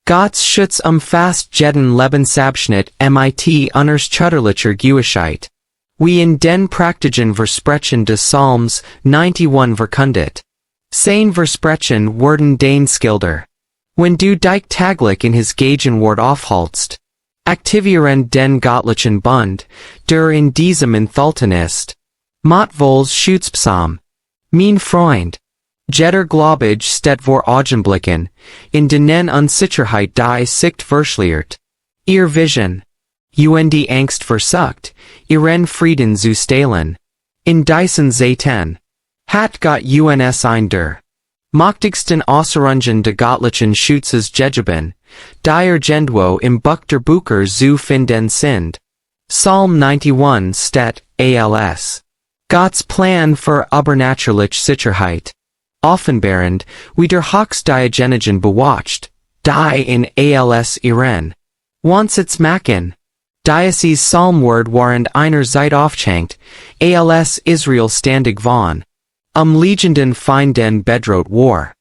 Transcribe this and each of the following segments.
Gott's Schutz fast jeden Lebensabschnitt mit unners Chutterlicher Gewissheit. We in den Praktigen Versprechen des Psalms 91 verkündet. Sein Versprechen worden den Skilder. When du dich taglich in his Gegenwart aufhaltst. Aktivieren den Gottlichen Bund, der in diesem enthalten ist. Machtvolles Schutzpsalm. Mein Freund. Jeder Glaubige steht vor Augenblicken, in denen Unsicherheit die Sicht verschleiert. Ihr Vision. Die Angst versucht, ihren Frieden zu stehlen. In diesen Zeiten. Hat Gott uns ein der machtigsten Äußerungen de Gottlichen Schutzes gegeben, die Gendwo im Buch der Bücher zu finden sind. Psalm 91 steht, als Gott's Plan für übernatürliche Sicherheit. Offenbarend, wie der Hochstdiagenigen bewacht, die in als ihren Wansitz machen. Dieses Psalmwort warend einer Zeit aufschenkt, als Israel standig von liegenden Feinden bedroht war.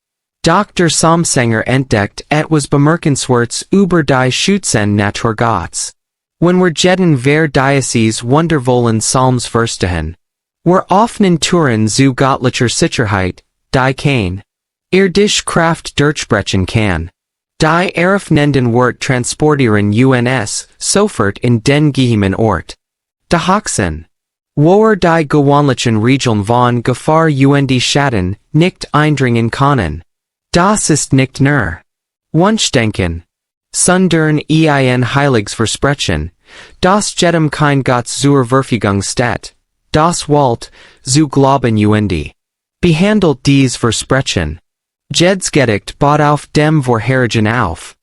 Doch der Psalmsänger entdeckt etwas bemerkenswertes über die Schützen Natur Gottes. When wir jeden ver dieses wundervollen Psalms verstehen, wir öffnen Türen zu göttlicher Sicherheit, die kein dich Kraft durchbrechen kann. Die eröffnenden Wort transportieren uns sofort in den geheimen Ort. De Hoxen. Woher die gewöhnlichen Regeln von Gefahr die Schatten nicht eindringen können. Das ist nicht nur Wunschdenken, sondern ein heiliges Versprechen, das jedem kein Gott zur Verfügung steht, das wollt, zu glauben behandelt dies Versprechen. Jeds Gedicht baut auf dem Vorherigen auf.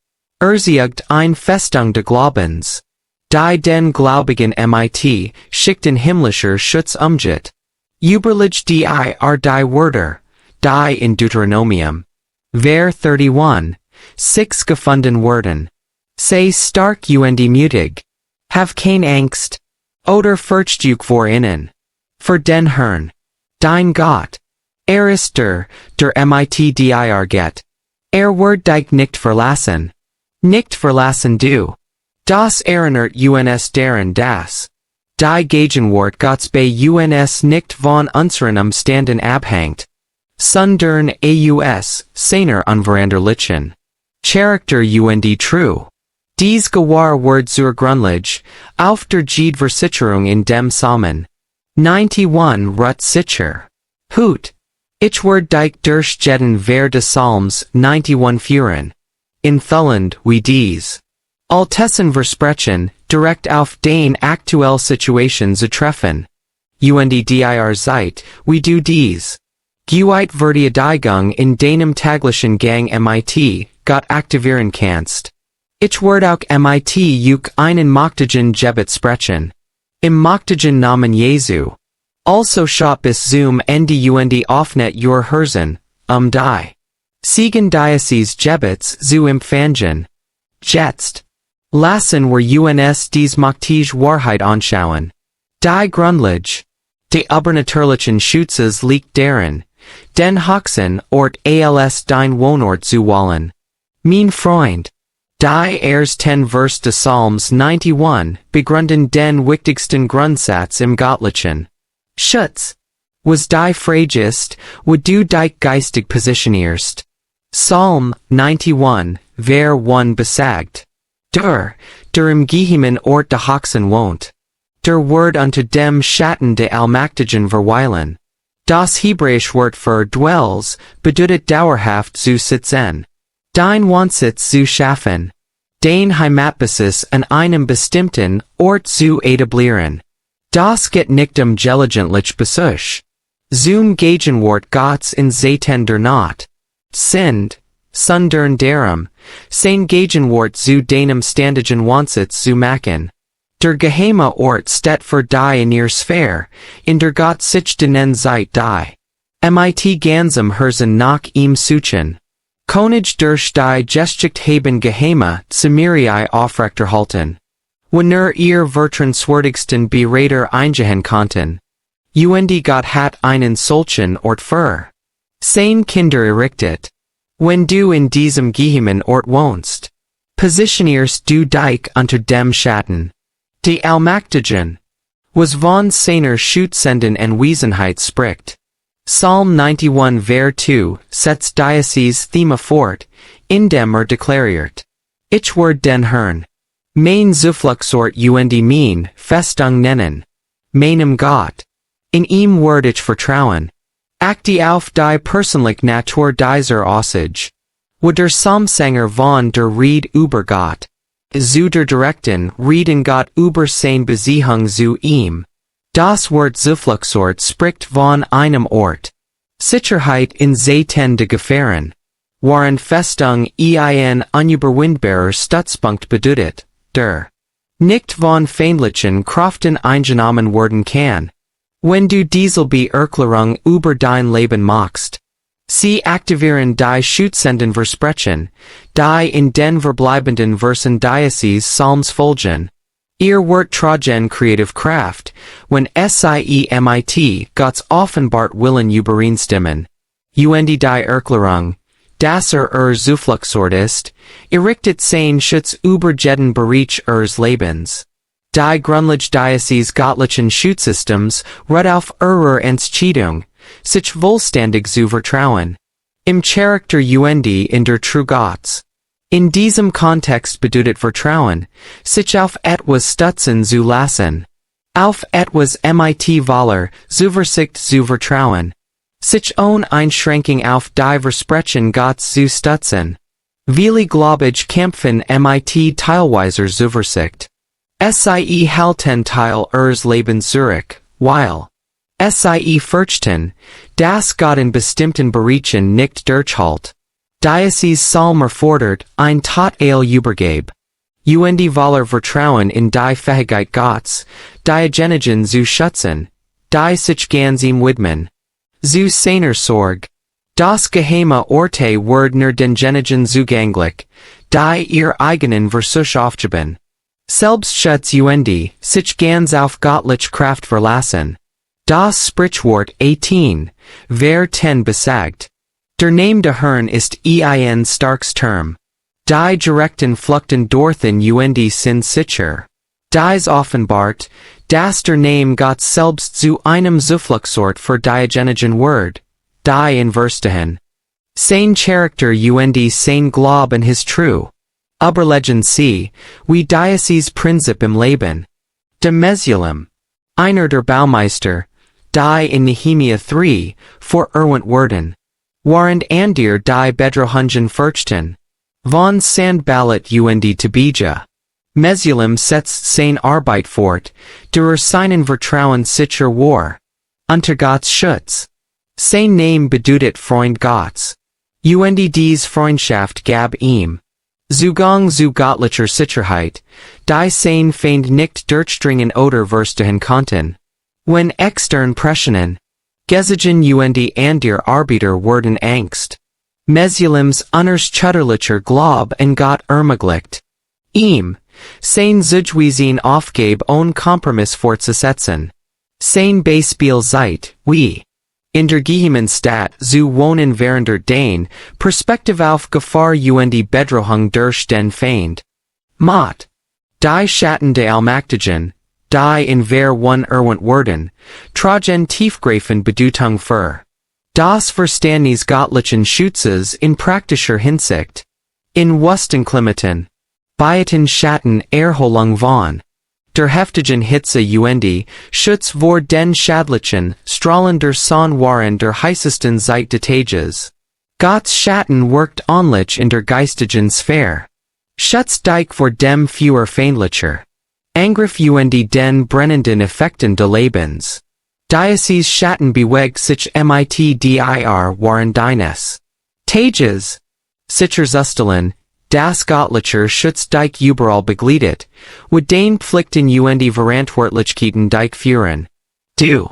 Erziegt ein Festung de Glaubens. Die den Glaubigen mit schickten himmlischer Schutz umgeht. Überlich die die Wörter, die in Deuteronomium. Ver 31, 6 gefunden werden. Sei stark mutig. Have kein Angst. Oder fürcht dich vor innen. Für den Herrn. Dein Gott. Ist der mit dir geht. Wird dich nicht verlassen. Nicht verlassen du. Das erinnert uns daran das. Die Gegenwart Gottes bei uns nicht von unseren Umständen abhängt. Sondern seiner unveranderlichen Charakter true. Dies Gewahr wird zur Grundlage, auf der Versicherung in dem Psalmen. 91 Rut sicher. Hut. Ich werd dich durch jeden ver des Psalms 91 führen. In Thulland wie dies. Altessen Versprechen, direkt auf den aktuell Situation zu treffen. Dir Zeit, wie du dies. Geweit Verteidigung in deinem täglichen Gang mit, Gott aktivieren kannst. Ich werd auch mit einen machtigen Gebet sprechen. Im machtigen Namen Jesu. Also shop bis zum Ende offnet your Herzen, die Siegen dieses Gebets zu empfangen. Jetzt. Lassen wir uns dies machtige Wahrheit anschauen. Die Grundlage. De übernatürlichen Schutzes liegt darin, den Hoxen Ort als dein Wohnort zu wollen. Mein Freund. Die ersten Vers des Psalms 91 begründen den wichtigsten Grundsatz im Göttlichen. Schutz. Was die fragest, wo du dich geistig positionierst. Psalm 91, Ver 1 besagt. Der im geheimen Ort de Hoxen wohnt. Der Wort unter dem Schatten de Allmächtigen verweilen. Das hebräische Wort für dwells bedeutet dauerhaft zu sitzen. Dein Wohnsitz zu schaffen. Den Heimatbasis an einem bestimmten Ort zu etablieren. Das geht nicht gelegentlich Besuch. Zum Gegenwart Gottes in Zeiten der Not. Sind, sondern darum, sein Gegenwart zu deinem ständigen Wohnsitz zu machen. Der geheime Ort steht für die in ihr Sphäre, in der Gott sich denen Zeit die. Mit ganzem Herzen nach ihm suchen. König durch die Geschicht haben geheime, Samirai aufrechterhalten. Wenn ihr vertrauenswürdigsten Berater eingehen konnten. Gott hat einen solchen Ort für sein Kinder errichtet. Wenn du in diesem geheimen Ort wohnst, Positioneers du Dijk unter dem Schatten. Die Allmächtigen. Was von seiner Schutzenden Anwesenheit spricht. Psalm 91 Vers 2 sets Diocese Thema fort, indem deklariert. Ich word den Herrn. Mein Zufluchtsort und mein Festung nennen. Meinem Gott. In ihm word ich vertrauen. Acti auf die persönliche Natur dieser Aussage. Wo der Psalmsänger von der Ried über Gott. Zu der direkten Reden Gott über sein Beziehung zu ihm. Das Wort Zufluchtsort spricht von einem Ort. Sicherheit in Zeiten de Gefahren. Waren Festung ein unüberwindbarer Stützpunkt bedeutet, der nicht von feindlichen Kraften eingenommen werden kann. Wenn du diese Beerklärung über dein Leben machst. Sie aktivieren die Schutzenden Versprechen, die in den verbleibenden Versen Diocese Psalms folgen. Ihr Wort tragen kreative Kraft, wenn siemit Gottes offenbart Willen übereinstimmen. Und die Erklärung, dass Zufluchtsort ist, errichtet sein Schutz über jeden Bereich Lebens. Die Grundlage Diocese göttlichen Schutzsystems ruht auf Entscheidung, sich vollständig zu vertrauen. Im Charakter und in der True Gottes. In diesem Kontext bedeutet Vertrauen, sich auf etwas stützen zu lassen. Auf etwas mit Waller, Zuversicht zu vertrauen. Sich ohne Einschränkung auf die Versprechen Gottes zu stützen. Viele gläubig kämpfen mit teilweiser Zuversicht. Sie halten Teil Lebens zurück, weil sie fürchten, dass Gott in bestimmten Bereichen nicht durchhält. Diocese Psalmer fordert ein Total Übergabe. Und die Waller Vertrauen in die Fähigkeit Gottes, diejenigen zu schützen, die sich ganz ihm widmen. Zu seiner Sorge. Das geheime Orte wird nur denjenigen zugänglich, die ihr eigenen Versuch aufgeben. Selbstschutz und sich ganz auf göttliche Kraft verlassen. Das Sprichwort 18, Vers 10 besagt. Der Name der Herrn ist ein starkes Term. Die direkten Fluchten dorthin und sind sicher. Dies offenbart, dass der Name Gott selbst zu einem Zufluchtsort für diejenigen Word, die in Verstehen. Sein Charakter und sein Glauben ist true. Überlegen Sie, wie Diocese Prinzip im Leben. De Mesulem. Einer der Baumeister, die in Nehemia 3, werden. Waren Andir die Bedrohungen fürchten. Von Sandballet und Tobija. Mesulem setzt sein Arbeit fort, durch seinen Vertrauen sicher war. Unter Gottes Schutz. Sein Name bedeutet Freund Gottes. Und dies Freundschaft gab ihm. Zugang zu göttlicher Sicherheit, die sein Feind nicht durchdringen oder verstehen konnten. Wenn extern Pressungen. Gesigen und Andir Arbeiter wurden Angst. Mesulems unerschütterlicher Glaub in Gott ermöglicht. Ihm, sein Zugewiesen Aufgabe ohne Kompromiss fortzusetzen. Sein Beispiel seit, wie. In der geheimen Stadt zu wohnen während den Perspektive auf Gefahr und Bedrohung durch den Feind. Mott. Die Schatten der Allmächtigen, die in Vers 1 werden, tragen tiefgreifende Bedeutung für. Das Verständnis göttlichen Schutzes in praktischer Hinsicht. In Wustenklimaten. Beiten Schatten Erholung von. Der heftigen Hitze und Schutz vor den schädlichen, strahlender Sonne waren der heißesten Zeit des Tages. Gottes Schatten wirkt onlich in der geistigen Sphäre. Schutz dich vor dem fewer feindlicher. Angriff und den brennenden Effekten des Lebens. Diocese Schatten bewegt sich mit dir waren deines Tages. Sicher Zustellen. Das göttliche Schutz dich überall begleitet, wo den Pflichten und Verantwortlichkeiten dich führen. Du.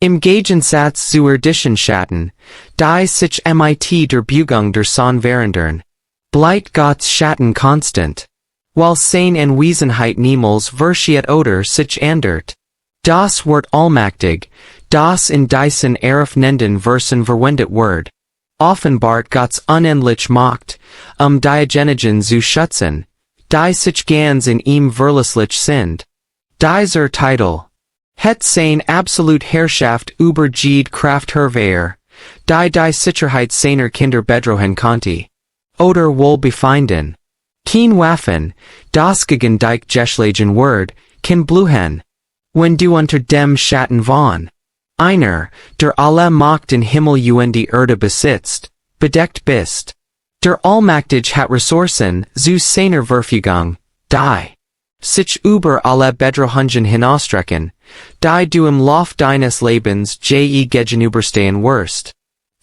Im Gegensatz zu irdischen Schatten, die sich mit der Beugung der Sonne verändern. Bleibt Gottes Schatten konstant. Weil sein Anwesenheit niemals verschiert oder sich ändert. Das Wort allmächtig, das in diesen eröffnenden Versen verwendet wird. Offenbart Gottes unendlich Macht, diejenigen zu schützen, die sich ganz in ihm verlässlich sind. Dieser Titel. Het sein absolut Herrschaft über jede Kraft Herwehr, die Sicherheit seiner Kinder bedrohen konnte. Oder wohl befinden. Kein Waffen, das gegen dich geschlagen Word, kann bluhen. Wenn du unter dem Schatten von einer, der alle Macht in Himmel und Erde besitzt, bedeckt bist. Der Allmächtig hat Ressourcen zu seiner Verfügung, die sich über alle Bedrohungen hinausstrecken, die du im Lauf deines Lebens gegenüberstehen wirst.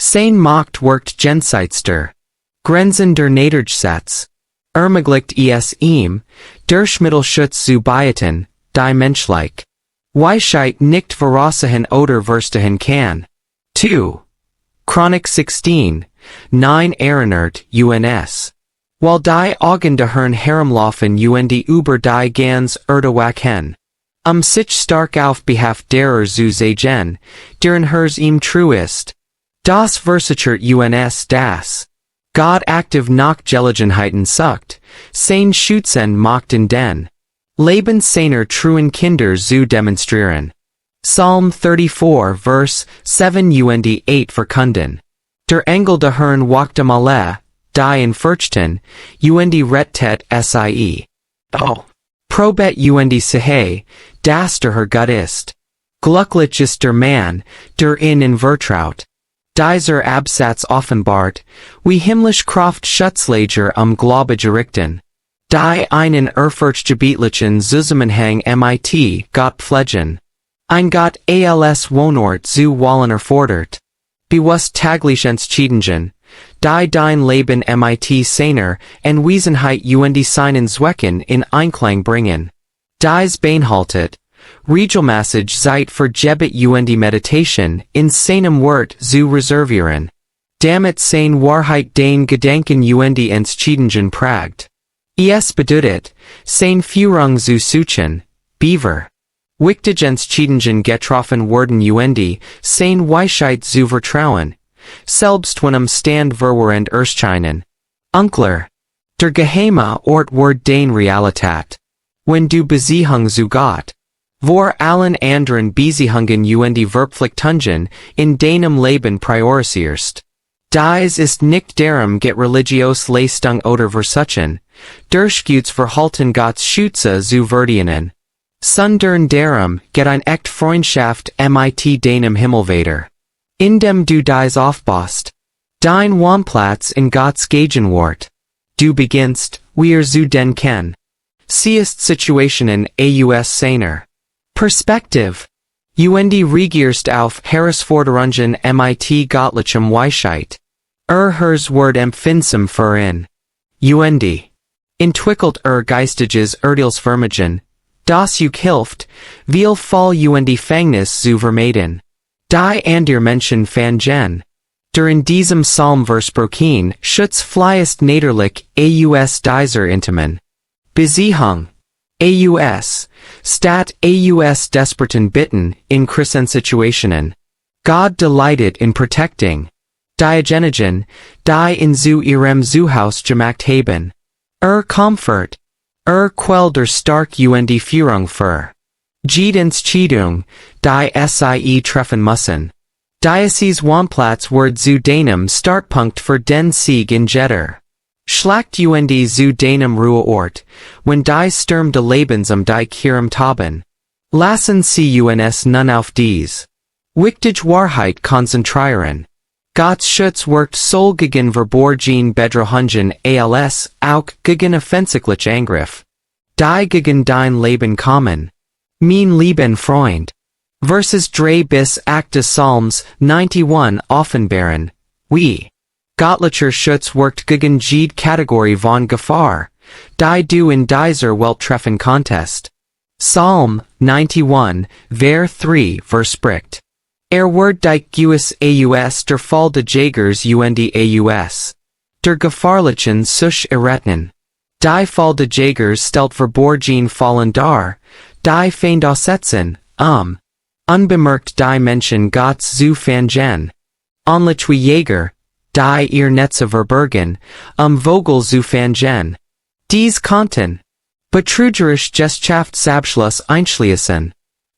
Sein Macht wirkt jenseits der Grenzen der Naturgesetz. Ermöglicht es ihm, durch Mittelschutz zu beiten, die menschlich Weisheit nicht voraussagen oder verstehen kann. 2. Chronik 16, 9 erinnert uns. Weil die Augen der Herrn herumlaufen und über die ganz Erde wachen. Sich stark auf Behalf derer zu sagen, deren Herz ihm treu ist. Das versichert uns das. Gott aktiv nach Gelegenheiten sucht, sein Schützen macht in den Leben seiner treuen Kinder zu demonstrieren. Psalm 34 Vers 7 und 8 verkunden. Der Engel der Herrn wacht am alle, die in Furchten, und rettet sie. Oh. Probet und sehe, dass der Herr Gott ist. Glücklich ist der Mann, der in vertraut. Dieser Absatz offenbart, wie himmlisch Kraftschutzleger Glaube gerichten. Die einen ehrfurchtgebietlichen Zusammenhang mit Gott pflegen. Ein Gott als Wohnort zu wollen erfordert. Bewusst täglich Entscheidungen, die dein Leben mit seiner Anwesenheit und seinen Zwecken in Einklang bringen. Dies beinhaltet, regelmäßig Zeit für Gebet und Meditation in seinem Wort zu reservieren. Damit sein Wahrheit den Gedanken und Entscheidungen prägt. Es bedeutet, sein Führung zu suchen, beaver. Wichtige Entscheidungen getroffen werden und sein Weisheit zu vertrauen. Selbst wenn Stand verwirrend erscheinen. Unklar. Der geheime Ort wird den Realität. Wenn du Beziehung zu Gott. Vor allen anderen Beziehungen und Verpflichtungen in deinem Leben priorisierst. Dies ist nicht darum get religiös Leistung oder Versuchen, durch Guts Verhalten Gottes Schütze zu verdienen. Sondern darum get ein echt Freundschaft mit deinem Himmelvater. Indem du dies aufbaust. Dein Wohnplatz in Gottes Gegenwart. Du beginnst, wie zu denken. Siehst Situationen aus seiner Perspektive. Und regierst auf Herausforderungen mit göttlichem Weisheit. Herz Wort empfindsam für ihn. Und entwickelt geistiges Urteilsvermögen, das hilft, viel Fall und Gefängnis zu vermeiden. Die andere Menschen fangen. Der in diesem Psalm versprochen Schutz fließt niederlich aus dieser intimen Beziehung. Statt desperten Bitten in Krisensituationen. God delighted in protecting. Diejenigen, die in zu ihrem Zuhause gemacht haben. Comfort. Quell der stark und Führung für. Jede Entscheidung, die sie treffen müssen. Dieses Wohnplatz wird zu deinem Startpunkt für den Sieg in jeder Schlacht und zu deinem Ruheort, wenn die Sturm des Lebens die Kirm taben. Lassen sie uns nun auf dies wichtige Wahrheit konzentrieren. Gottes Schutz wirkt soll gegen verborgene Bedrohungen als auch gegen offensichtlich Angriff. Die gegen dein Leben kommen. Mein lieben Freund. Verses 3 bis 8 des Psalms 91 offenbaren, wie göttlicher Schutz wirkt gegen jede Kategorie von Gefahr, die du in dieser Welt treffen konntest. Psalm 91, Vers 3 verspricht. Wird dich aus der Fall de Jägers und aus der gefahrlichen Such erretten. Die Fall de Jägers stellt verborgen Fallen dar, die Feind aussetzen, unbemerkt die Menschen Gottes zu fangen. Onlich wie Jäger, die ihr Netze verbergen, Vogel zu fangen. Dies konnten. Betrügerisch Gesellschaftsabschluss einschließen.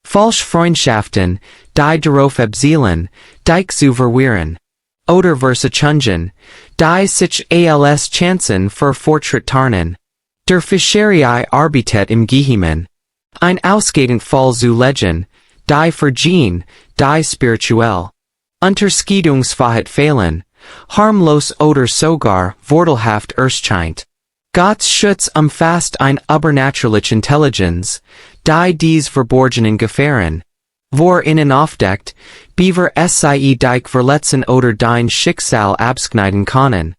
Falsch Freundschaften, die darauf abzielen, dich zu verwirren. Oder Versachungen, die sich als Chancen für Fortschritt tarnen. Der Fischerei arbeitet im Geheimen. Ein ausgehend Fall zu legen, die Vergehen, die spirituell. Unterscheidungsfähigkeit fehlen, harmlos oder sogar vorteilhaft erscheint. Gottes Schutz umfasst eine übernatürliche Intelligenz, die dies verborgenen Gefahren, vor innen aufdeckt, beaver sie dich verletzen oder dein Schicksal abschneiden können.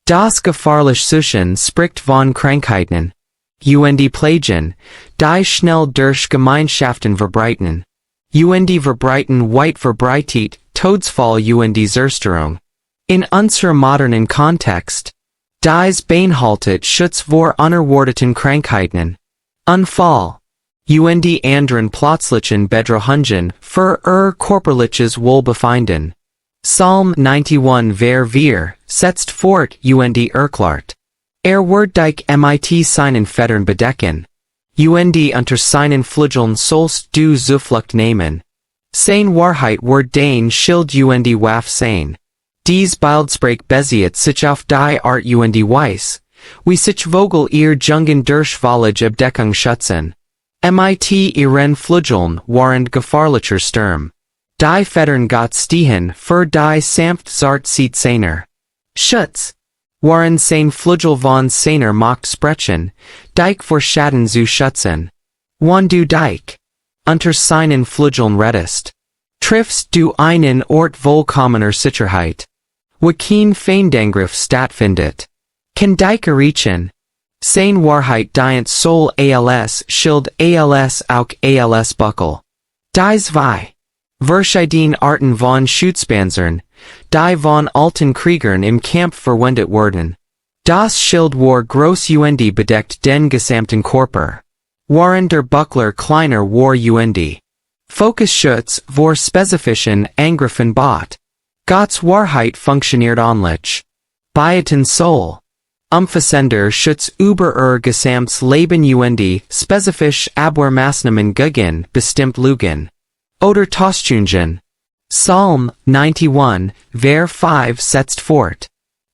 Das gefährliche Suchen spricht von Krankheiten. Plagen, die schnell durch Gemeinschaften verbreiten. Verbreiten weit verbreitet, Todesfall Zerstörung. In unserem modernen Kontext, dies beinhaltet Schutz vor unerwarteten Krankheiten. Unfall. Anderen plötzlichen Bedrohungen für körperliches Wohlbefinden. Psalm 91 Vers 4 setzt fort erklärt. Wird dich mit seinen Federn bedecken. Unter seinen Flügeln sollst du Zuflucht nehmen. Sein Wahrheit wird dein Schild waff sein. Dies Bildsprach basiert sich auf die Art Weiss, wie sich Vogel ihr Jungen durch Vollige Abdeckung schützen. Ihren Flügeln waren gefährlicher Sturm. Die Federn Gott stehen für die sanft zart sieht seiner. Schutz. Waren sein Flügel von seiner Macht sprechen, dich vor Schatten zu schützen. Wann du dich unter seinen Flügeln rettest, triffst du einen Ort vollkommener Sicherheit. Wo kein Feindangriff stattfindet. Kann dich erreichen. Sein Wahrheit dient soll als Schild als auch als Buckel. Dies zwei verschiedene Arten von Schutzpanzern, die von alten Kriegern im Kampf verwendet wurden. Das Schild war groß bedeckt den gesamten Körper. Waren der Buckler kleiner war Fokusschutz vor spezifischen Angriffen bot. Gottes Wahrheit funktioniert ähnlich. Beiten Soul. Umfassender Schutz über gesamtes Leben spezifisch Abwehrmaßnahmen gegen bestimmt Lügen. Oder Täuschungen. Psalm 91, Vers 5 setzt fort.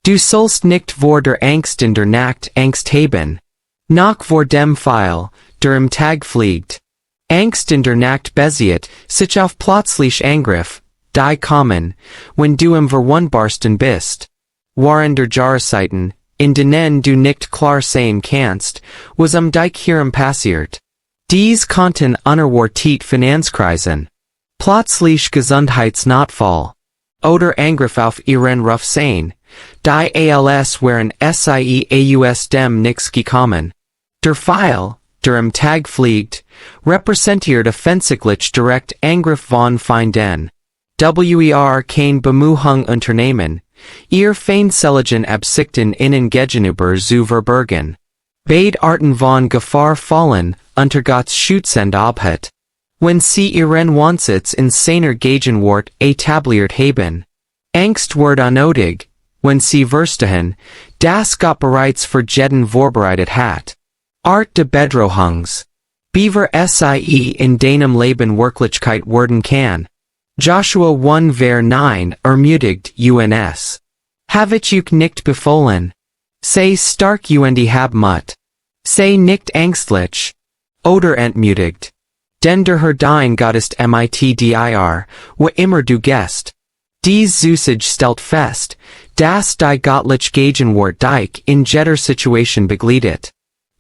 Du sollst nicht vor der Angst in der Nacht Angst haben. Noch vor dem Pfeil, der im Tag fliegt. Angst in der Nacht basiert sich auf plötzlich Angriff, die kommen, wenn du im Verwundbarsten bist. Waren der Jahreszeiten, in denen du nicht klar sehen kannst, was dich hierum passiert. Dies konnten unerwartet Finanzkrisen. Plötzlich Gesundheitsnotfall. Oder Angriff auf ihren Ruf sein, die als waren aus dem nix gekommen. Der Pfeil, der im Tag fliegt, repräsentiert offensichtlich direkt Angriff von Feinden. Kein Bemühung unternehmen, ihr feindselige Absichten innen gegenüber zu verbergen. Beide Arten von Gefahr fallen unter Gottes Schutzend abhat. Wenn sie ihren Wohnsitz in seiner Gegenwart etabliert haben. Angst wird unnötig, wenn sie verstehen, dass Gott bereits für jeden vorbereitet hat. Art de Bedrohungs. Beaver sie in deinem Leben Wirklichkeit werden kann. Joshua 1 Vers 9 ermutigt uns. Havet ich nicht befohlen. Sei stark hab Mut. Sei nicht ängstlich. Oder entmutigt. Denn der Herr dein Gott ist dir, wo immer du gehst. Dies Zusage stellt fest, dass die göttliche Gegenwart dich in jeder Situation begleitet.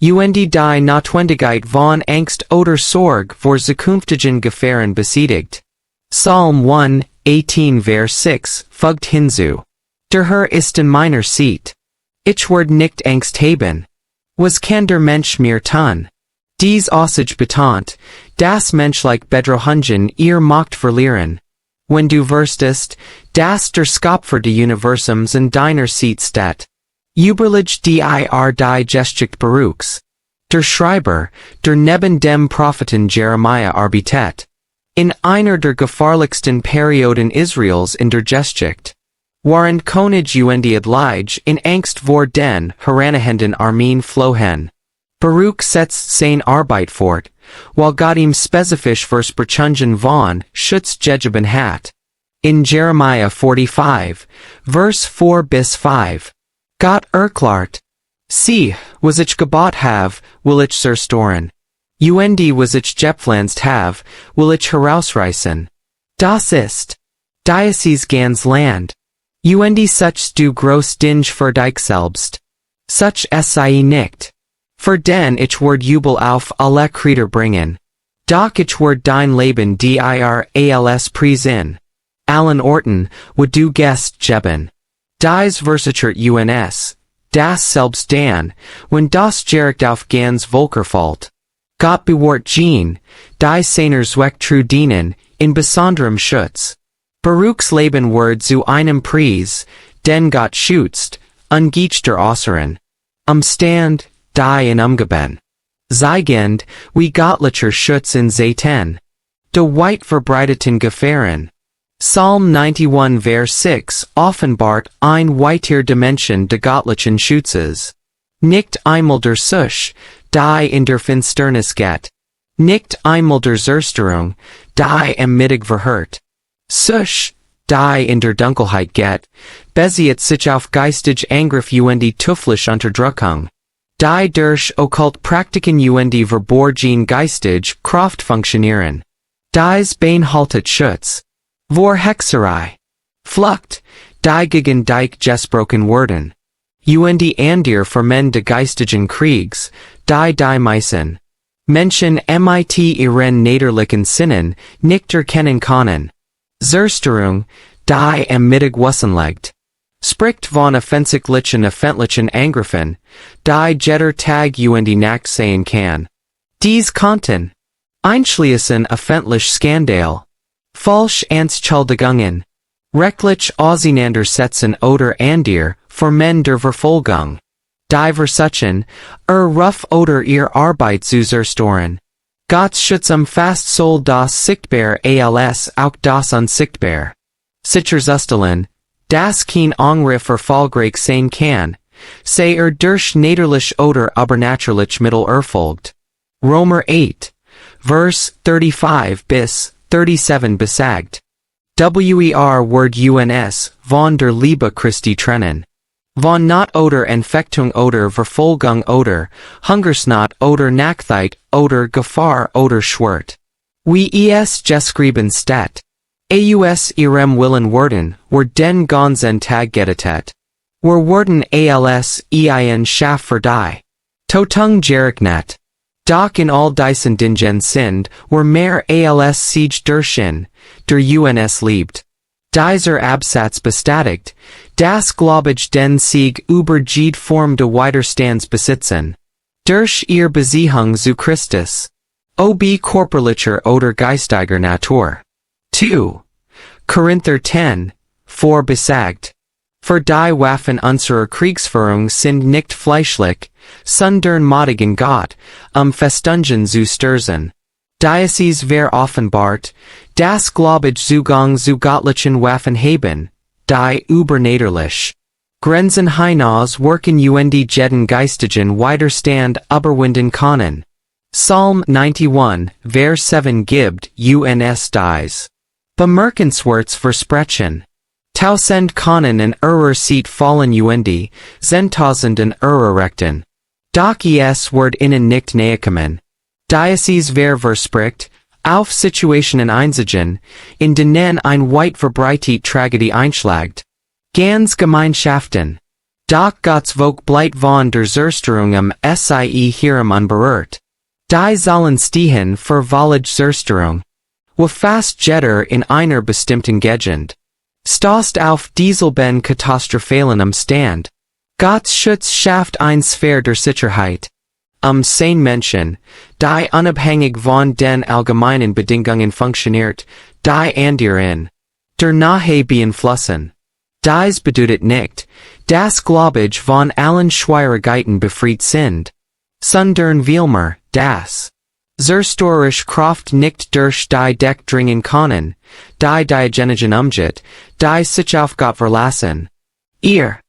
Die Notwendigkeit von Angst oder Sorg vor zukünftigen Gefahren besiegt. Psalm 1, 18 Vers 6 fügt hinzu. Der Herr ist in meiner Seat. Ich werd nicht Angst haben. Was kann der Mensch mir tun? Dies Aussage betont, dass menschliche Bedrohungen ihr Macht verlieren. Wenn du wüsstest, dass der Schöpfer des Universums in deiner Seat steht. Überleg die Geschichte Baruchs. Der Schreiber, der neben dem Propheten Jeremiah arbeitet. In einer der gefährlichsten Perioden Israels in der Geschichte. Waren Konij adlige in Angst vor den Heranahenden Armeen flohen. Baruch setzt sein Arbeit fort, while Gott ihm spezifisch versprechungen von Schutz gegeben hat. In Jeremiah 45, verse 4 bis 5. Gott erklärt, Sie, was ich Gebot have, will ich zerstoren. Was ich gepflanzt have, will ich herausreißen. Das ist Diocese ganz Land. Such du groß Dinge für dich selbst. Such sei nicht. Für den ich word Jubel auf alle Krieger bringen. Doch ich word dein Leben dirals preisen. Allen Orten, wo du gest geben. Dies versichert das selbst dann, wenn das Gericht auf ganz Volker fällt. Gott bewahrt Jean, die seiner Zweck true dienen, in besonderem Schutz. Baruchs Leben word zu einem Preis, den Gott schützt, ungeachter Äußeren. Stand, die in Gebet. Zeigend, wie göttlicher Schutz in Satan. De weit verbreiteten Gefahren. Psalm 91 Vers 6 offenbart ein weiter Dimension de göttlichen Schutzes. Nicht einmal der Susch, die in der Finsternis geht. Nicht einmal der Zerstörung, die am Mittag verhört. Susch, die in der Dunkelheit geht, besiegt sich auf geistig Angriff teuflische Unterdrückung. Die durch okkult Praktiken verborgen geistig Kraft funktionieren. Dies beinhaltet Schutz. Vor Hexerei. Flucht, die gegen dich gesprochen werden. Andir für men de geistigen Kriegs, die meisen. Menschen mit ihren niederlichen Sinnen, nicht erkennen können. Zerstörung, die am Mittag wussen liegt. Spricht von offentlichen Angriffen, die jeder Tag Nacht sehen kann. Dies konnten einschließen öffentlich Skandal. Falsch Anschuldigungen. Rechtlich auseinandersetzen oder Andir, für men der Verfolgung. Die versuchen, Ruf oder ihr Arbeit zu zerstören. Gott's Schutz umfasst soll das Sichtbar als auch das Unsichtbar. Sicherzustellen, das kein Angriff erfolgreich sein kann, sei durch natürlich oder übernatürlich Mittel erfolgt. Römer 8, Vers 35 bis 37 besagt. Word von der Liebe Christi trennen. Von Not oder Infektung oder Verfolgung oder Hungersnot oder Nachtheit oder Gefahr oder Schwert. Wie es geschrieben steht. Ihrem Willen werden, den ganzen Tag getötet. Werden ein Schaf für die Totung gerechnet. Doch in all diesen Dingen sind, mehr als Siege durchhin, der liebt. Dieser Absatz bestätigt, das Glaubig den Sieg über jede Form de Widerstands besitzen. Durch ihr Besiehung zu Christus. Ob körperlicher oder geistiger Natur. 2. Korinther 10, 4 besagt. Für die Waffen unserer Kriegsführung sind nicht fleischlich, sondern modigen Gott, Festungen zu stürzen. Dies ver offenbart, das Glaubig Zugang zu göttlichen Waffen haben, die übernatürlich Grenzen hinaus wirken jeden geistigen Widerstand überwinden können. Psalm 91, Vers 7 gibt dies. Bemerkenswertes Versprechen. Tausend können in Seat fallen Zehntausenden errichten. Doch es wird ihnen nicht nahekommen. Dies verspricht, auf Situationen einzugehen, in denen ein weit verbreitet Tragödie einschlägt. Ganz Gemeinschaften. Doch Gottes Volk bleibt von der Zerstörung sie hierum unberührt. Die sollen stehen für valide Zerstörung. Wo fast jeder in einer bestimmten Gegend. Stoßt auf dieselben katastrophalen Stand. Gottes Schutz schafft eine Sphäre der Sicherheit. Sein Menschen, die unabhängig von den allgemeinen Bedingungen funktioniert, die Andir der Nahe beeinflussen. Dies bedeutet nicht, dass Glaubig von allen Schwierigkeiten befreit sind. Sondern vielmehr, dass Zerstorisch Kraft nicht durch die Deck dringen können, die Diagenigen umgeht, die sich aufgott verlassen. Ihr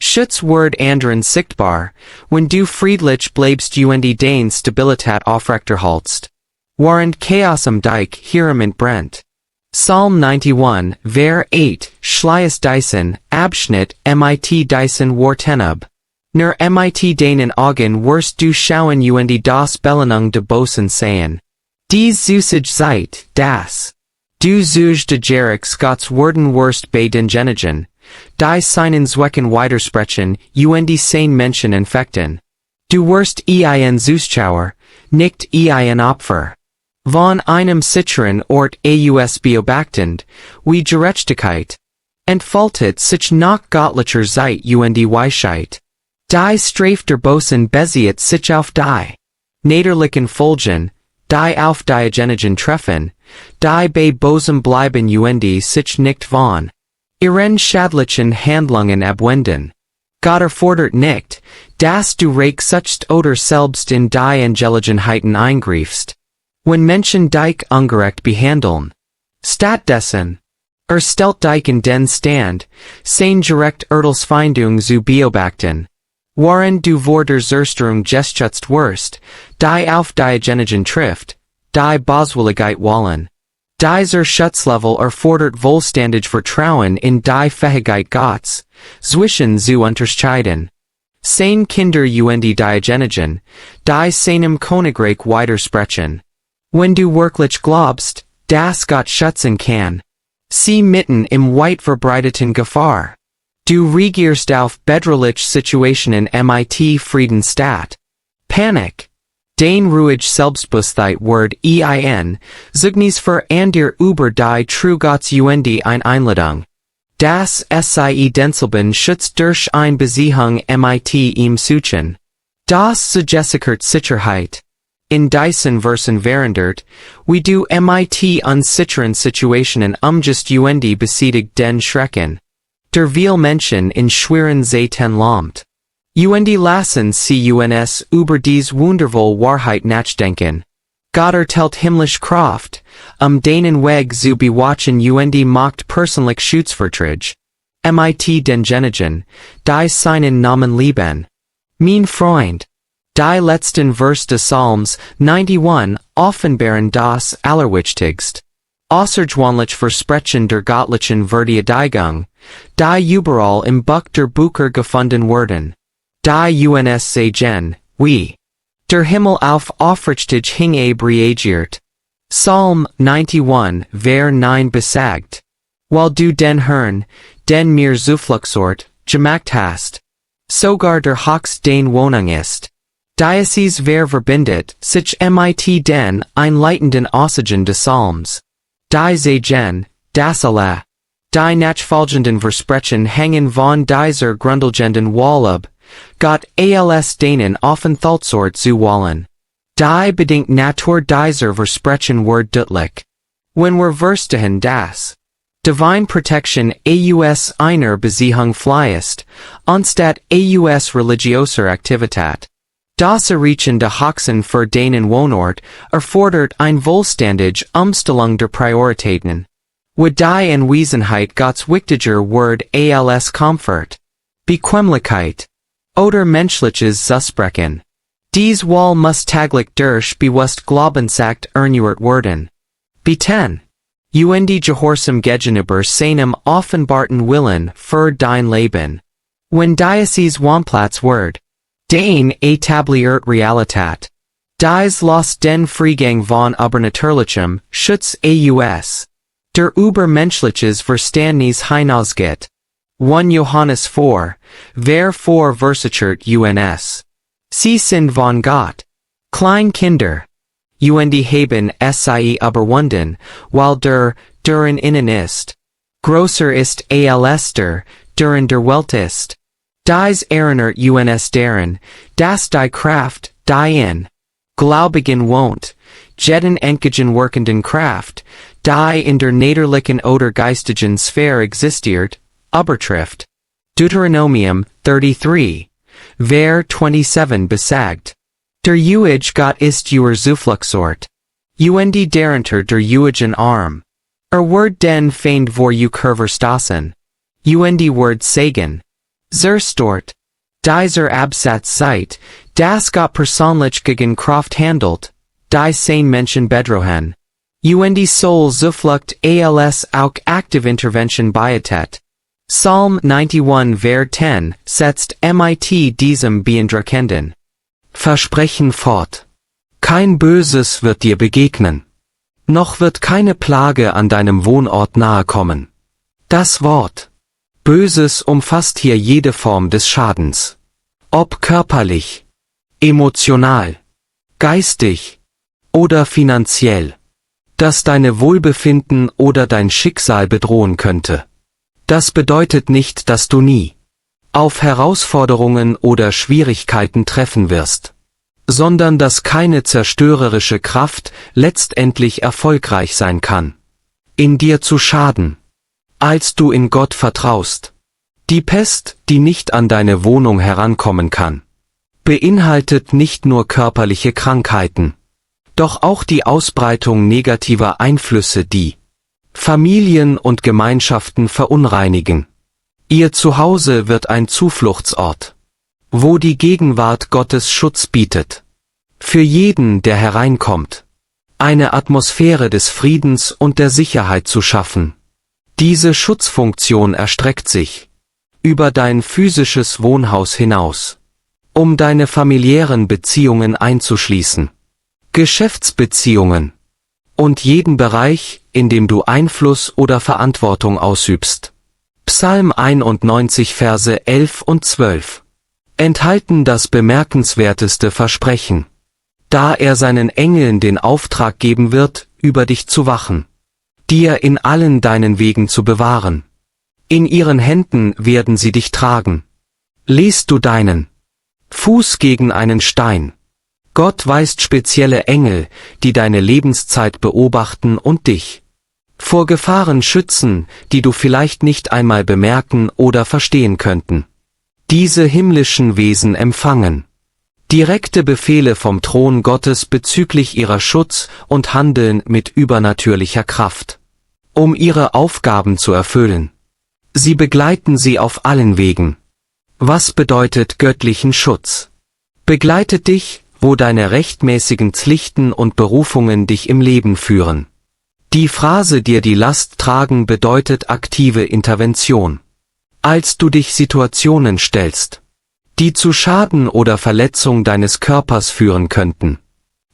Schutz word anderen sichtbar, wenn du friedlich bleibst und deine Stabilität aufrechterhaltst. Während Chaos am Deich Hirament brennt. Psalm 91, Ver 8, Schleies Dyson, Abschnitt, mit Dyson Wartenub. Nur mit deinen Augen wirst du schauen und das Belohnung de Bosen sehen. Dies Zusage Zeit, das. Du Zuge de Jerik Scots worden wirst bei den Genigen. Die seinen Zwecken weitersprechen, und sein Menschen infekten. Du wirst ein Zuschauer, nicht ein Opfer. Von einem sicheren Ort aus beobachtend, wie Gerechtigkeit. Entfaltet sich nach göttlicher Zeit und Weisheit. Die Strafe der Bosen bezielt sich auf die Naderlichen Folgen, die auf Diagenigen treffen, die bei Bosem bleiben und sich nicht von ihren schadlichen Handlungen abwenden. Gott erfordert nicht, dass du reich suchst oder selbst in die Angelegenheiten eingreifst. Wenn Menschen dich ungerecht behandeln. Stattdessen stellt dich in den Stand, sein gerecht Urteilsfindung zu beobachten. Während du vor der Zerstörung geschützt wirst, die auf Diagenigen trifft, die Boswilligkeit wollen. Dieser Schutzlevel erfordert vollständig Vertrauen in die Fähigkeit Gottes, zwischen zu unterscheiden. Sein Kinder und Diagenigen, die seinem Königreich widersprechen. Wenn du wirklich glaubst, dass Gott schützen kann. Sie mitten im weit verbreiteten Gefahr. Du reagierst auf bedrohliche Situationen mit Friedenstadt. Panik. Dein ruhig Selbstbewusstheit word Zugnis für dir über die True Gottes und eine Einladung. Das sie Denselben Schutz durch ein Besiehung mit ihm suchen. Das suggestikert Sicherheit. In diesen Versen verandert, wie du mit unsicheren Situationen umgehst und besiegt den Schrecken. Der viel Menschen in schweren Zeiten lammt. Und lassen sie uns über dies wundervoll Wahrheit nachdenken. Gott erteilt himmlisch Kraft, deinen Weg zu bewachen und macht persönlich Schutzvertrag. Mit den Genigen, die seinen Namen lieben. Mein Freund. Die letzten Vers des Psalms 91 offenbaren das Allerwichtigst. Außergewöhnlich Versprechen der göttlichen Verteidigung, die überall im Buch der Bücher gefunden werden. Die uns sagen, wie der Himmel auf aufrichtig reagiert. Psalm 91, Ver 9 besagt. Weil du den Herrn, den mir Zufluchtsort, gemacht hast. Sogar der Hawks dein Wohnung ist. Dies Ver verbindet sich mit den einleitenden Aussagen des Psalms. Die sagen, dass alle, die nachfolgenden Versprechen hängen von dieser grundlegenden Wahl ab, Gott als denen Aufenthaltsort zu wollen. Die bedingt Natur dieser Versprechen wird deutlich. Wenn wir verstehen das Divine Protection aus einer Besiehung fließt, anstatt aus religioser Aktivität. Das Erreichen der Hochsen für deinen Wohnort erfordert ein vollständig Umstellung der Prioritäten. Wo die Anwesenheit Gottes wichtiger wird als Comfort, Bequemlichkeit oder menschliches Zusprechen. Dies Wahl muss täglich durch bewusst Glaubenssakt erneuert werden. Beten. Und Gehorsam gegenüber seinem offenbarten Willen für dein Leben. Wenn dies Wohnplatz wird. Dein etabliert Realität. Dies los den Freigang von Übernatürlichem Schutz aus. Der übermenschliches Verständnis hinausgeht. 1 Johannes 4, Ver 4 versichert uns. Sie sind von Gott. Kleinkinder. Und haben sie überwunden, weil deren innen ist. Größer ist als deren der Welt ist. Dies erinnert uns daran, dass die Kraft, die in Glaubigen wohnt, jeden enkigen workenden Kraft, die in der niederlichen oder geistigen Sphäre existiert, übertrifft. Deuteronomium 33, Ver 27 besagt. Der Uig got ist uer zufluxort. Und darunter der Uigen arm. Word den feind vor verstassen. Und word sagen. Stort. Dieser Absatz seit, das Gott persönlich gegen Kraft handelt, die sein Menschen bedrohen. Und Soul Zuflucht als auch Active Intervention bietet. Psalm 91 Vers 10 setzt mit diesem beeindruckenden Versprechen fort. Kein Böses wird dir begegnen. Noch wird keine Plage an deinem Wohnort nahe kommen. Das Wort Böses umfasst hier jede Form des Schadens. Ob körperlich, emotional, geistig oder finanziell, das deine Wohlbefinden oder dein Schicksal bedrohen könnte. Das bedeutet nicht, dass du nie auf Herausforderungen oder Schwierigkeiten treffen wirst, sondern dass keine zerstörerische Kraft letztendlich erfolgreich sein kann, in dir zu schaden, als du in Gott vertraust. Die Pest, die nicht an deine Wohnung herankommen kann, beinhaltet nicht nur körperliche Krankheiten, doch auch die Ausbreitung negativer Einflüsse, die Familien und Gemeinschaften verunreinigen. Ihr Zuhause wird ein Zufluchtsort, wo die Gegenwart Gottes Schutz bietet. Für jeden, der hereinkommt, eine Atmosphäre des Friedens und der Sicherheit zu schaffen. Diese Schutzfunktion erstreckt sich über dein physisches Wohnhaus hinaus, um deine familiären Beziehungen einzuschließen, Geschäftsbeziehungen und jeden Bereich, in dem du Einfluss oder Verantwortung ausübst. Psalm 91 Verse 11 und 12 enthalten das bemerkenswerteste Versprechen, da er seinen Engeln den Auftrag geben wird, über dich zu wachen, dir in allen deinen Wegen zu bewahren. In ihren Händen werden sie dich tragen. Lest du deinen Fuß gegen einen Stein. Gott weist spezielle Engel, die deine Lebenszeit beobachten und dich vor Gefahren schützen, die du vielleicht nicht einmal bemerken oder verstehen könnten. Diese himmlischen Wesen empfangen direkte Befehle vom Thron Gottes bezüglich ihrer Schutz und handeln mit übernatürlicher Kraft, um ihre Aufgaben zu erfüllen. Sie begleiten sie auf allen Wegen. Was bedeutet göttlichen Schutz? Begleitet dich, wo deine rechtmäßigen Pflichten und Berufungen dich im Leben führen. Die Phrase dir die Last tragen bedeutet aktive Intervention. Als du dich Situationen stellst, die zu Schaden oder Verletzung deines Körpers führen könnten,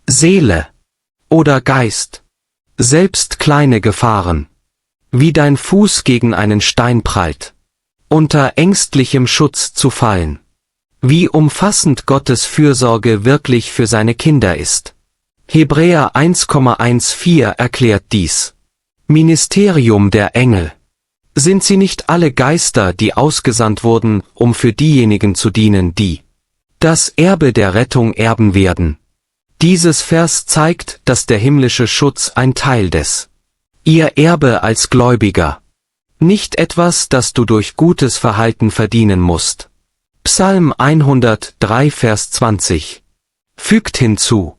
Seele oder Geist, selbst kleine Gefahren, wie dein Fuß gegen einen Stein prallt, unter ängstlichem Schutz zu fallen. Wie umfassend Gottes Fürsorge wirklich für seine Kinder ist. Hebräer 1,14 erklärt dies. Ministerium der Engel. Sind sie nicht alle Geister, die ausgesandt wurden, um für diejenigen zu dienen, die das Erbe der Rettung erben werden? Dieses Vers zeigt, dass der himmlische Schutz ein Teil des ihr Erbe als Gläubiger, nicht etwas, das du durch gutes Verhalten verdienen musst. Psalm 103 Vers 20 fügt hinzu: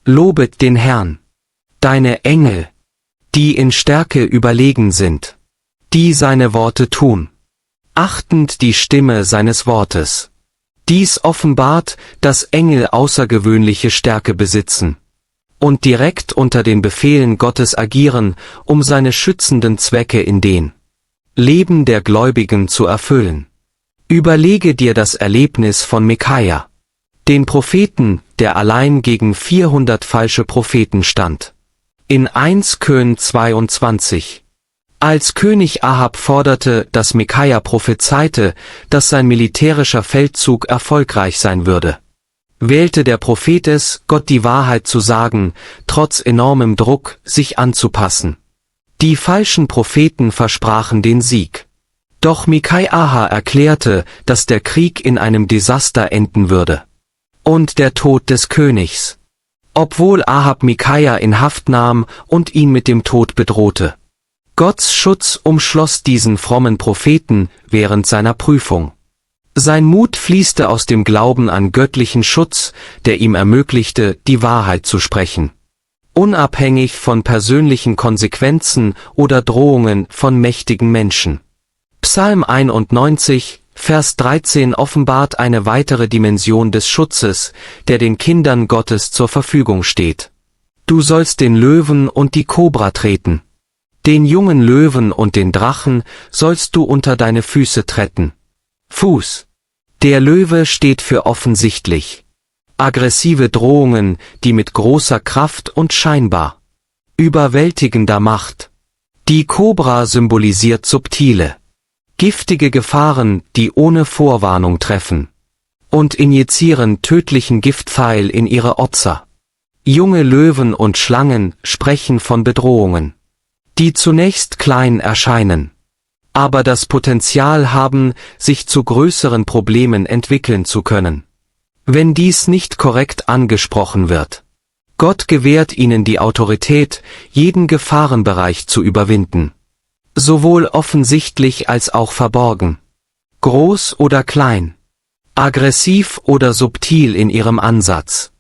Lobet den Herrn, deine Engel, die in Stärke überlegen sind, die seine Worte tun, achtend die Stimme seines Wortes. Dies offenbart, dass Engel außergewöhnliche Stärke besitzen und direkt unter den Befehlen Gottes agieren, um seine schützenden Zwecke in den Leben der Gläubigen zu erfüllen. Überlege dir das Erlebnis von Mikaja, den Propheten, der allein gegen 400 falsche Propheten stand. In 1 Könige 22. Als König Ahab forderte, dass Mikaja prophezeite, dass sein militärischer Feldzug erfolgreich sein würde, wählte der Prophet es, Gott die Wahrheit zu sagen, trotz enormem Druck, sich anzupassen. Die falschen Propheten versprachen den Sieg. Doch Mikaja erklärte, dass der Krieg in einem Desaster enden würde. Und der Tod des Königs. Obwohl Ahab Mikaja in Haft nahm und ihn mit dem Tod bedrohte. Gottes Schutz umschloss diesen frommen Propheten während seiner Prüfung. Sein Mut fließte aus dem Glauben an göttlichen Schutz, der ihm ermöglichte, die Wahrheit zu sprechen. Unabhängig von persönlichen Konsequenzen oder Drohungen von mächtigen Menschen. Psalm 91, Vers 13 offenbart eine weitere Dimension des Schutzes, der den Kindern Gottes zur Verfügung steht. Du sollst den Löwen und die Kobra treten. Den jungen Löwen und den Drachen sollst du unter deine Füße treten. Fuß. Der Löwe steht für offensichtlich. Aggressive Drohungen, die mit großer Kraft und scheinbar überwältigender Macht. Die Kobra symbolisiert subtile, giftige Gefahren, die ohne Vorwarnung treffen und injizieren tödlichen Giftpfeil in ihre Opfer. Junge Löwen und Schlangen sprechen von Bedrohungen, die zunächst klein erscheinen, aber das Potenzial haben, sich zu größeren Problemen entwickeln zu können, wenn dies nicht korrekt angesprochen wird. Gott gewährt ihnen die Autorität, jeden Gefahrenbereich zu überwinden. Sowohl offensichtlich als auch verborgen. Groß oder klein. Aggressiv oder subtil in ihrem Ansatz.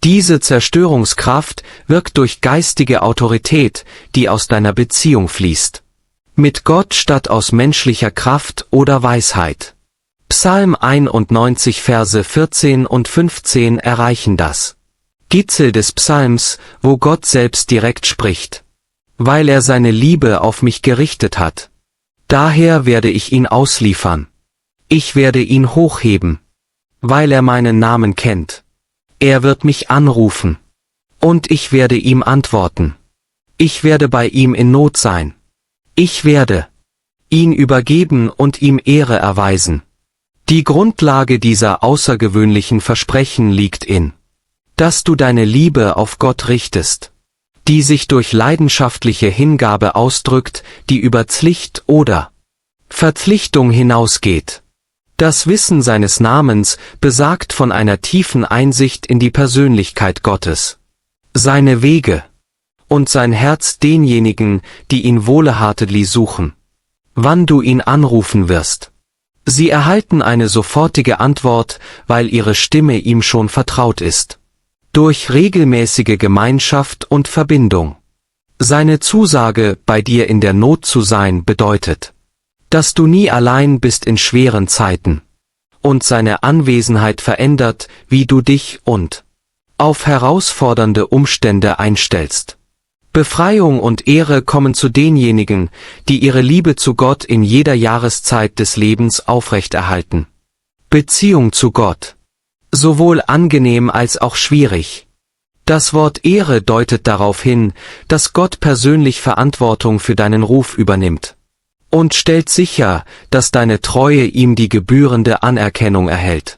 Diese Zerstörungskraft wirkt durch geistige Autorität, die aus deiner Beziehung fließt. Mit Gott statt aus menschlicher Kraft oder Weisheit. Psalm 91 Verse 14 und 15 erreichen das Gipfel des Psalms, wo Gott selbst direkt spricht. Weil er seine Liebe auf mich gerichtet hat. Daher werde ich ihn ausliefern. Ich werde ihn hochheben. Weil er meinen Namen kennt. Er wird mich anrufen. Und ich werde ihm antworten. Ich werde bei ihm in Not sein. Ich werde ihn übergeben und ihm Ehre erweisen. Die Grundlage dieser außergewöhnlichen Versprechen liegt in, dass du deine Liebe auf Gott richtest, die sich durch leidenschaftliche Hingabe ausdrückt, die über Pflicht oder Verpflichtung hinausgeht. Das Wissen seines Namens besagt von einer tiefen Einsicht in die Persönlichkeit Gottes, seine Wege und sein Herz denjenigen, die ihn wohlheartedly suchen. Wann du ihn anrufen wirst. Sie erhalten eine sofortige Antwort, weil ihre Stimme ihm schon vertraut ist. Durch regelmäßige Gemeinschaft und Verbindung. Seine Zusage, bei dir in der Not zu sein, bedeutet, dass du nie allein bist in schweren Zeiten. Und seine Anwesenheit verändert, wie du dich und auf herausfordernde Umstände einstellst. Befreiung und Ehre kommen zu denjenigen, die ihre Liebe zu Gott in jeder Jahreszeit des Lebens aufrechterhalten. Beziehung zu Gott. Sowohl angenehm als auch schwierig. Das Wort Ehre deutet darauf hin, dass Gott persönlich Verantwortung für deinen Ruf übernimmt. Und stellt sicher, dass deine Treue ihm die gebührende Anerkennung erhält.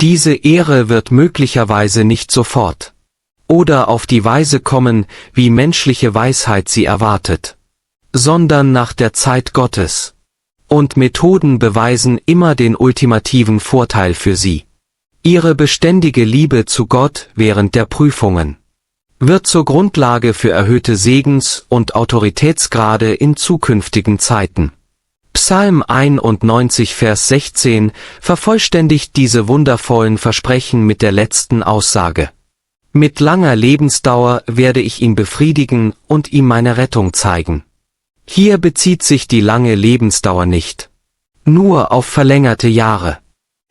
Diese Ehre wird möglicherweise nicht sofort oder auf die Weise kommen, wie menschliche Weisheit sie erwartet, sondern nach der Zeit Gottes. Und Methoden beweisen immer den ultimativen Vorteil für sie. Ihre beständige Liebe zu Gott während der Prüfungen wird zur Grundlage für erhöhte Segens- und Autoritätsgrade in zukünftigen Zeiten. Psalm 91 Vers 16 vervollständigt diese wundervollen Versprechen mit der letzten Aussage. Mit langer Lebensdauer werde ich ihn befriedigen und ihm meine Rettung zeigen. Hier bezieht sich die lange Lebensdauer nicht nur auf verlängerte Jahre,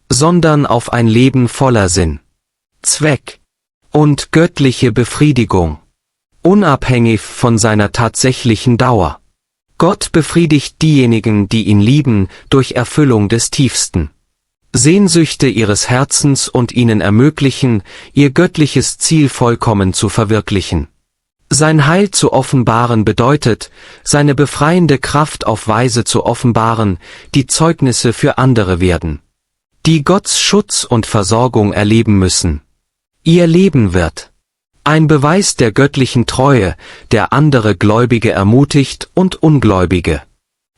sondern auf ein Leben voller Sinn, Zweck und göttliche Befriedigung, unabhängig von seiner tatsächlichen Dauer. Gott befriedigt diejenigen, die ihn lieben, durch Erfüllung des tiefsten Sehnsüchte ihres Herzens und ihnen ermöglichen, ihr göttliches Ziel vollkommen zu verwirklichen. Sein Heil zu offenbaren bedeutet, seine befreiende Kraft auf Weise zu offenbaren, die Zeugnisse für andere werden, die Gottes Schutz und Versorgung erleben müssen. Ihr Leben wird ein Beweis der göttlichen Treue, der andere Gläubige ermutigt und Ungläubige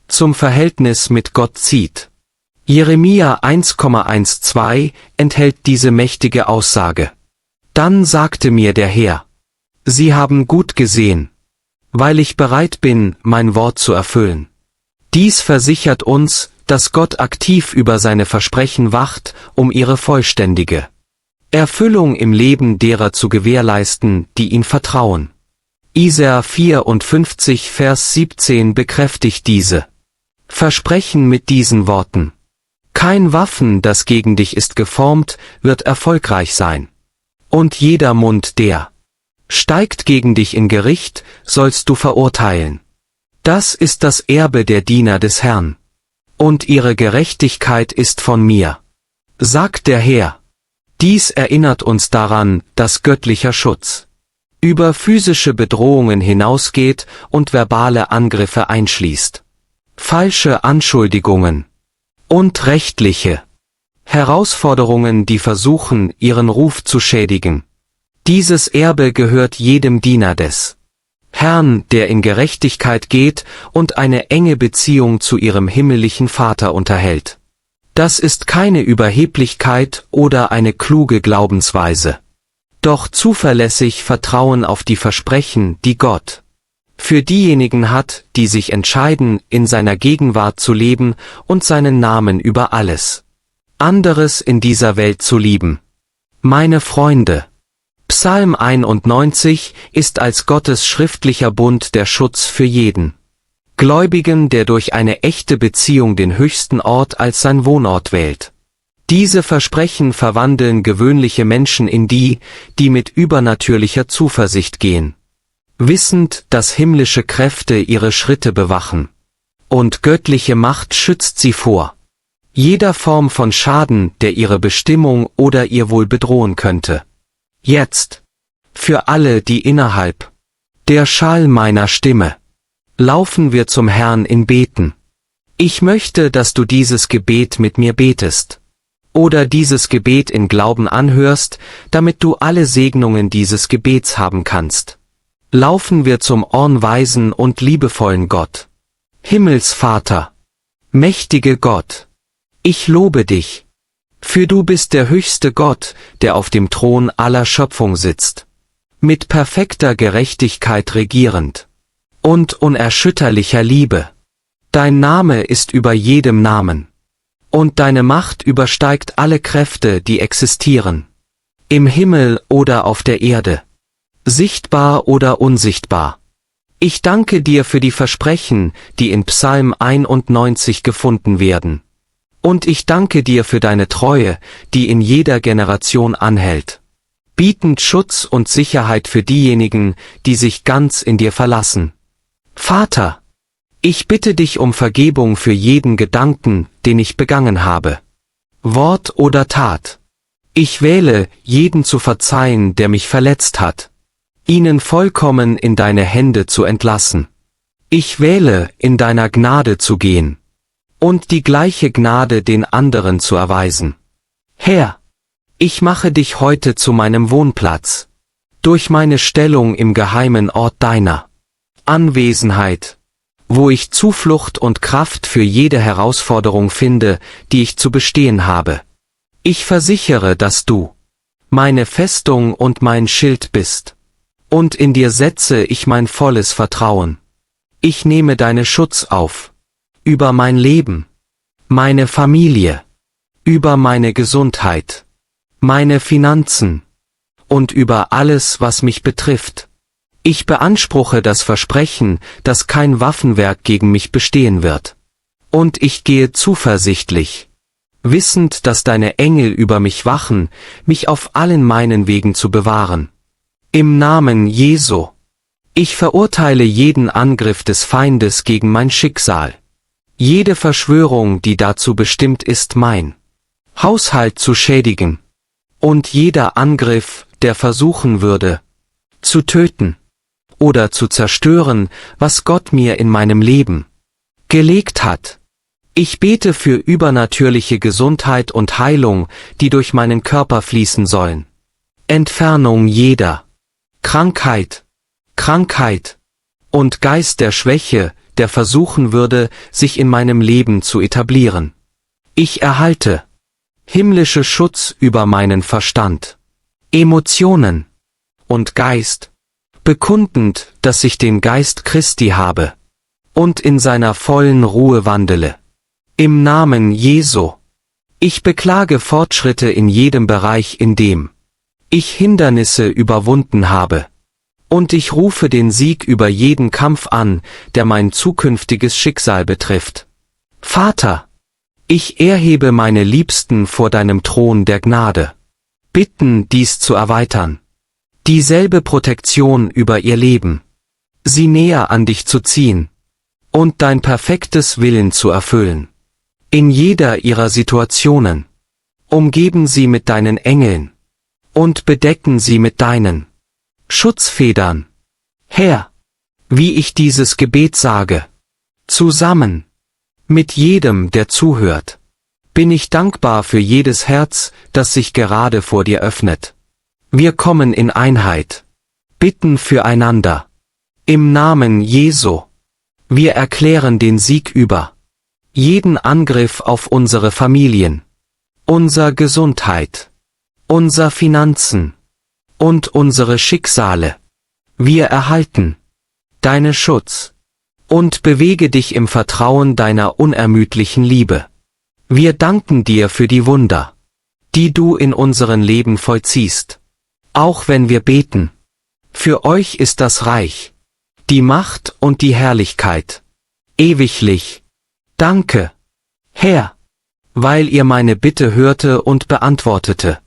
zum Verhältnis mit Gott zieht. Jeremia 1,12 enthält diese mächtige Aussage. Dann sagte mir der Herr: Sie haben gut gesehen, weil ich bereit bin, mein Wort zu erfüllen. Dies versichert uns, dass Gott aktiv über seine Versprechen wacht, um ihre vollständige Erfüllung im Leben derer zu gewährleisten, die ihm vertrauen. Isaia 54 Vers 17 bekräftigt diese Versprechen mit diesen Worten: Kein Waffen, das gegen dich ist geformt, wird erfolgreich sein. Und jeder Mund, der steigt gegen dich in Gericht, sollst du verurteilen. Das ist das Erbe der Diener des Herrn. Und ihre Gerechtigkeit ist von mir, sagt der Herr. Dies erinnert uns daran, dass göttlicher Schutz über physische Bedrohungen hinausgeht und verbale Angriffe einschließt. Falsche Anschuldigungen und rechtliche Herausforderungen, die versuchen, ihren Ruf zu schädigen. Dieses Erbe gehört jedem Diener des Herrn, der in Gerechtigkeit geht und eine enge Beziehung zu ihrem himmlischen Vater unterhält. Das ist keine Überheblichkeit oder eine kluge Glaubensweise. Doch zuverlässig Vertrauen auf die Versprechen, die Gott für diejenigen hat, die sich entscheiden, in seiner Gegenwart zu leben und seinen Namen über alles anderes in dieser Welt zu lieben. Meine Freunde, Psalm 91 ist als Gottes schriftlicher Bund der Schutz für jeden Gläubigen, der durch eine echte Beziehung den höchsten Ort als sein Wohnort wählt. Diese Versprechen verwandeln gewöhnliche Menschen in die, die mit übernatürlicher Zuversicht gehen, wissend, dass himmlische Kräfte ihre Schritte bewachen. Und göttliche Macht schützt sie vor jeder Form von Schaden, der ihre Bestimmung oder ihr Wohl bedrohen könnte. Jetzt, für alle, die innerhalb der Schall meiner Stimme laufen wir zum Herrn in Beten. Ich möchte, dass du dieses Gebet mit mir betest. Oder dieses Gebet in Glauben anhörst, damit du alle Segnungen dieses Gebets haben kannst. Laufen wir zum ornweisen und liebevollen Gott. Himmelsvater, mächtige Gott, ich lobe dich. Für du bist der höchste Gott, der auf dem Thron aller Schöpfung sitzt. Mit perfekter Gerechtigkeit regierend und unerschütterlicher Liebe. Dein Name ist über jedem Namen. Und deine Macht übersteigt alle Kräfte, die existieren. Im Himmel oder auf der Erde. Sichtbar oder unsichtbar. Ich danke dir für die Versprechen, die in Psalm 91 gefunden werden. Und ich danke dir für deine Treue, die in jeder Generation anhält. Bietend Schutz und Sicherheit für diejenigen, die sich ganz in dir verlassen. Vater, ich bitte dich um Vergebung für jeden Gedanken, den ich begangen habe. Wort oder Tat. Ich wähle, jeden zu verzeihen, der mich verletzt hat. Ihnen vollkommen in deine Hände zu entlassen. Ich wähle, in deiner Gnade zu gehen. Und die gleiche Gnade den anderen zu erweisen. Herr, ich mache dich heute zu meinem Wohnplatz. Durch meine Stellung im geheimen Ort deiner Anwesenheit, wo ich Zuflucht und Kraft für jede Herausforderung finde, die ich zu bestehen habe. Ich versichere, dass du meine Festung und mein Schild bist. Und in dir setze ich mein volles Vertrauen. Ich nehme deine Schutz auf. Über mein Leben, meine Familie, über meine Gesundheit, meine Finanzen und über alles, was mich betrifft. Ich beanspruche das Versprechen, dass kein Waffenwerk gegen mich bestehen wird. Und ich gehe zuversichtlich, wissend, dass deine Engel über mich wachen, mich auf allen meinen Wegen zu bewahren. Im Namen Jesu. Ich verurteile jeden Angriff des Feindes gegen mein Schicksal. Jede Verschwörung, die dazu bestimmt ist, mein Haushalt zu schädigen. Und jeder Angriff, der versuchen würde, zu töten oder zu zerstören, was Gott mir in meinem Leben gelegt hat. Ich bete für übernatürliche Gesundheit und Heilung, die durch meinen Körper fließen sollen. Entfernung jeder Krankheit und Geist der Schwäche, der versuchen würde, sich in meinem Leben zu etablieren. Ich erhalte himmlische Schutz über meinen Verstand, Emotionen und Geist, bekundend, dass ich den Geist Christi habe und in seiner vollen Ruhe wandele. Im Namen Jesu. Ich beklage Fortschritte in jedem Bereich, in dem ich Hindernisse überwunden habe. Und ich rufe den Sieg über jeden Kampf an, der mein zukünftiges Schicksal betrifft. Vater, ich erhebe meine Liebsten vor deinem Thron der Gnade. Bitten, dies zu erweitern. Dieselbe Protektion über ihr Leben. Sie näher an dich zu ziehen. Und dein perfektes Willen zu erfüllen. In jeder ihrer Situationen. Umgeben sie mit deinen Engeln. Und bedecken sie mit deinen Schutzfedern. Herr, wie ich dieses Gebet sage, zusammen mit jedem, der zuhört, bin ich dankbar für jedes Herz, das sich gerade vor dir öffnet. Wir kommen in Einheit, bitten füreinander. Im Namen Jesu. Wir erklären den Sieg über jeden Angriff auf unsere Familien, unser Gesundheit, unser Finanzen und unsere Schicksale. Wir erhalten deine Schutz und bewege dich im Vertrauen deiner unermüdlichen Liebe. Wir danken dir für die Wunder, die du in unseren Leben vollziehst. Auch wenn wir beten. Für euch ist das Reich, die Macht und die Herrlichkeit. Ewiglich. Danke, Herr, weil ihr meine Bitte hörte und beantwortete.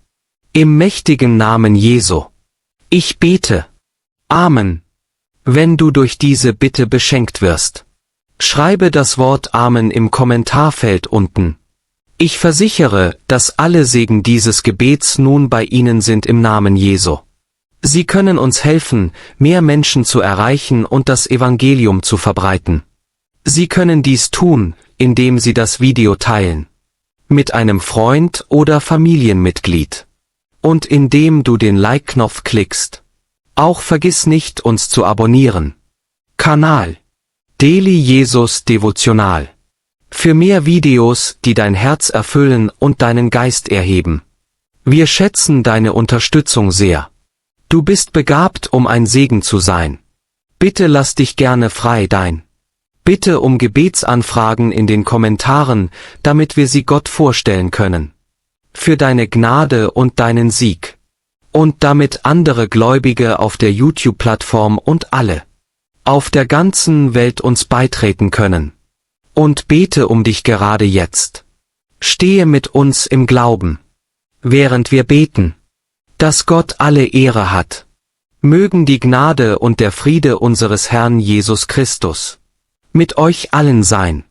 Im mächtigen Namen Jesu. Ich bete. Amen. Wenn du durch diese Bitte beschenkt wirst, schreibe das Wort Amen im Kommentarfeld unten. Ich versichere, dass alle Segen dieses Gebets nun bei Ihnen sind im Namen Jesu. Sie können uns helfen, mehr Menschen zu erreichen und das Evangelium zu verbreiten. Sie können dies tun, indem Sie das Video teilen. Mit einem Freund oder Familienmitglied. Und indem du den Like-Knopf klickst. Auch vergiss nicht, uns zu abonnieren. Kanal Daily Jesus Devotional. Für mehr Videos, die dein Herz erfüllen und deinen Geist erheben. Wir schätzen deine Unterstützung sehr. Du bist begabt, um ein Segen zu sein. Bitte lass dich gerne frei dein. Bitte um Gebetsanfragen in den Kommentaren, damit wir sie Gott vorstellen können. Für deine Gnade und deinen Sieg. Und damit andere Gläubige auf der YouTube-Plattform und alle auf der ganzen Welt uns beitreten können. Und bete um dich gerade jetzt. Stehe mit uns im Glauben. Während wir beten. Dass Gott alle Ehre hat. Mögen die Gnade und der Friede unseres Herrn Jesus Christus mit euch allen sein.